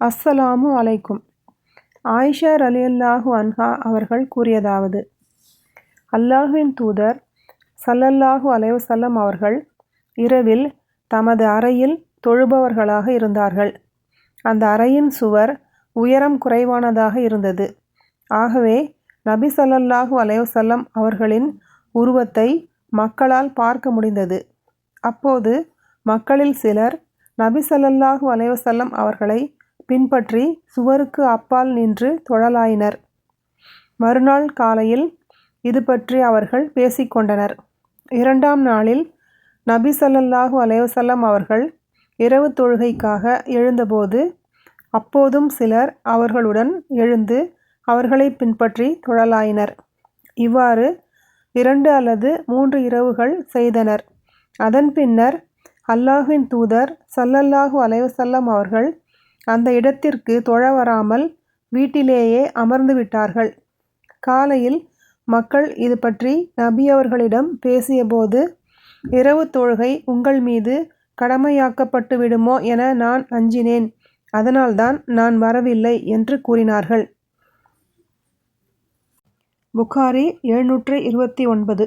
அஸ்ஸலாமு அலைக்கும். ஆயிஷா ரலியல்லாஹு அன்ஹா அவர்கள் கூறியதாவது, அல்லாஹ்வின் தூதர் ஸல்லல்லாஹு அலைஹி வஸல்லம் அவர்கள் இரவில் தமது அறையில் தொழுபவர்களாக இருந்தார்கள். அந்த அறையின் சுவர் உயரம் குறைவானதாக இருந்தது. ஆகவே நபி ஸல்லல்லாஹு அலைஹி வஸல்லம் அவர்களின் உருவத்தை மக்களால் பார்க்க முடிந்தது. அப்போது மக்களில் சிலர் நபி ஸல்லல்லாஹு அலைஹி வஸல்லம் அவர்களை பின்பற்றி சுவருக்கு அப்பால் நின்று தொழலாயினர். மறுநாள் காலையில் இது பற்றி அவர்கள் பேசிக்கொண்டனர். 2ஆம் நாளில் நபி ஸல்லல்லாஹு அலைஹி வஸல்லம் அவர்கள் இரவு தொழுகைக்காக எழுந்தபோது அப்போதும் சிலர் அவர்களுடன் எழுந்து அவர்களை பின்பற்றி தொழலாயினர். இவ்வாறு 2 அல்லது 3 இரவுகள் செய்தனர். அதன் பின்னர் அல்லாஹ்வின் தூதர் ஸல்லல்லாஹு அலைஹி வஸல்லம் அவர்கள் அந்த இடத்திற்கு தொழ வராமல் வீட்டிலேயே அமர்ந்து விட்டார்கள். காலையில் மக்கள் இது பற்றி நபி அவர்களிடம் பேசியபோது, இரவு தொழுகை உங்கள் மீது கடமையாக்கப்பட்டு விடுமோ என நான் அஞ்சினேன், அதனால்தான் நான் வரவில்லை என்று கூறினார்கள். புகாரி 729.